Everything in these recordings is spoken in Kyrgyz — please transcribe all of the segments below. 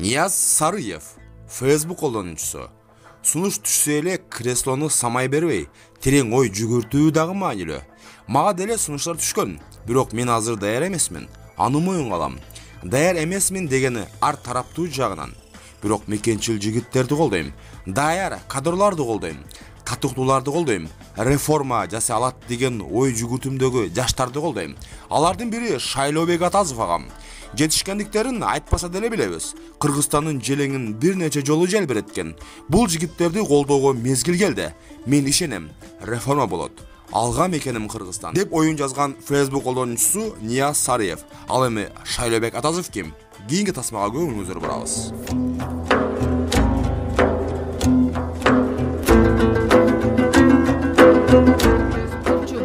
Niyaz Sarıyev, Facebook қолданушысы. Sunuş түшсе эле креслону самай бербей, терең ой жүгүртүү дагы маанилүү. Мага деле сунуштар түшкөн, бирок мен азыр даяр эмесмин. Аны моюнга алам. Даяр эмесмин дегени ар тараптуу жагынан. Бирок мекенчил жигиттерди колдойм. Даяр кадрларды колдойм. Катыктууларды колдойм. Реформа жасай алат деген ой жүгүртүмдөгү жаштарды колдойм. Алардын бири Шайлообек Атазов агам. Жетишкендиктерин айтпаса деле билебиз. Кыргызстандын желеңин бир нече жолу желбиреткен. Бул жигиттерди колдоого мезгил келди. Мен ишенем, реформа болот. Алгам экеним Кыргызстан деп оюн жазган Facebook колдонуучусу Нияз Сарыев. Ал эми Шайлообек Атазов ким? Кийинки тасмага көңүлүңүздү бурабыз.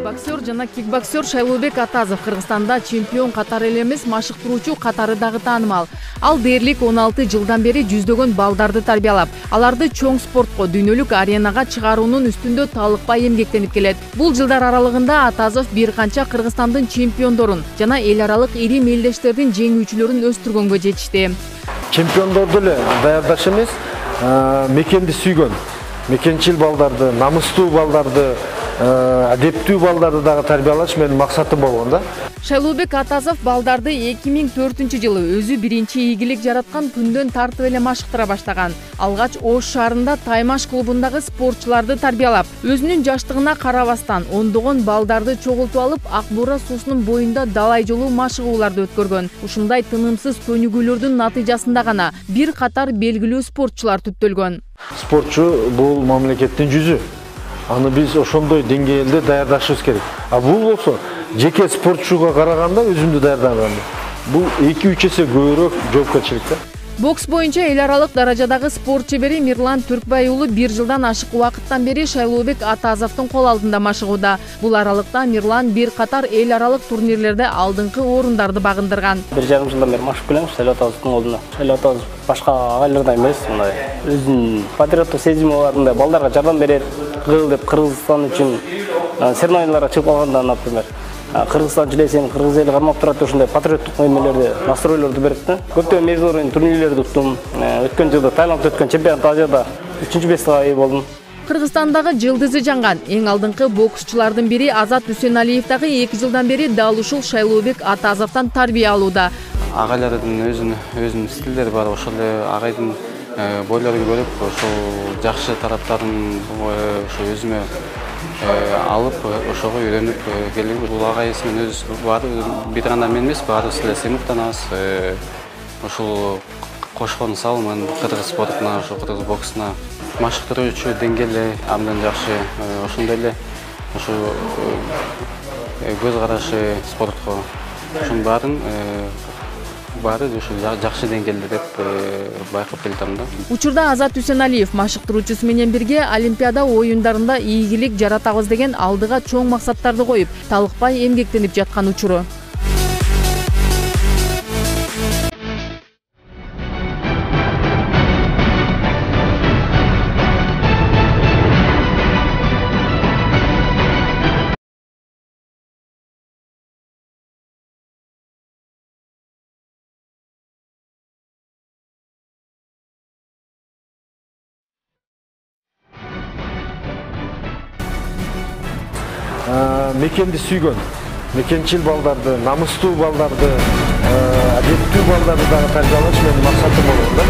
Боксер жана кикбоксер Шайлообек Атазов Кыргызстанда чемпион катары эле эмес, машыктыруучу катары дагы таанымал. Ал дээрлик 16 жылдан бери жүздөгөн балдарды тарбиялап, аларды чоң спортко, дүйнөлүк аренага чыгаруунун үстүндө талыкпай эмгектенип келет. Бул жылдар аралыгында Атазов бир канча Кыргызстандын чемпиондорун жана эл аралык ири мелдештердин жеңүүчүлөрүн өстүргөнгө жетишти. Чемпиондорду эле даярдаш эмес, мекенди сүйгөн, мекенчил балдарды, намыстуу балдарды, адептүү балдарды дагы тарбиялаш менин максатым болгон да. Шайлообек Атазов балдарды 2004-жылы өзү биринчи ийгилик жараткан күндөн тартып эле машыктыра баштаган. Алгач Ош шаарында Таймаш клубундагы спортчуларды тарбиялап, өзүнүн жаштыгына карабастан ондогон балдарды чогултуп алып, Ак Буура суусунун боюнда далай жолу машыгууларды өткөргөн. Ушундай тынымсыз көнүгүүлөрдүн натыйжасында гана бир катар белгилүү спортчулар түптөлгөн. Спортчу бул мамлекеттин жүзү. Аны биз ошондой деңгээлде даярдашыбыз керек. А бул болсо жеке спортчуга караганда өзүмдү даярдаган. Бул 2-3 эсе көбүрөөк жоопкерчилик да. Бокс боюнча эл аралык даражадагы спорт чебери Мирлан Түркбай уулу бир жылдан ашык убакыттан бери Шайлообек Атазовдун кол алдында машыгууда. Бул аралыкта Мирлан бир катар эл аралык турнирлерде алдыңкы орундарды багындырган. 1,5 жылдан бери машыгып келем Шайлообек Атазовдун колунда. Шайлообек Атазов башка агайлардай эмес, мындай өзүнүн патриоттук сезими барында балдарга жардам берет, кыл деп Кыргызстан үчүн соревнованияларга чыгып калганда, например, Кыргызстан жилесин, кыргыз эли кармап турат ушундай патриоттук немелерди, настройлорду берет да. Көптөгөн международный турнирлерди уттум. Өткөн жылда Таиландда өткөн чемпионат Азияда 3-бестикке ээ болдум. Кыргызстандагы жылдызы жанган эң алдыңкы боксчулардын бири Азат Үсеналиев дагы 2 жылдан бери дал ушул Шайлообек Атазовдон тарбия алууда. Агайлардын өзүнүн стилдери бар, ошол эле агайдын бойлорун көрүп, ошол жакшы тараптарын ошо өзүмө алып, ошого үйрөнүп келдим. Бул агай менен өз бир гана мен эмес, баарыбыз эле сыймыктанабыз. Ошол кошкон салымын кыргыз спортуна, ошо кыргыз боксуна машыктыруучу деңгээли абдан жакшы. Ошондой эле ошо көз карашы спортко ошонун баары ошо жакшы деңгээлде деп байкап келатам да. Учурда Азат Үсеналиев машыктыруучусу менен бирге Олимпиада оюндарында ийгилик жаратабыз деген алдыга чоң максаттарды коюп, талыкпай эмгектенип жаткан учуру. Мекенди сүйгөн, мекенчил балдарды, намыстуу балдарды, адептүү балдарды дагы тарбиялаш менин максатым болгон да.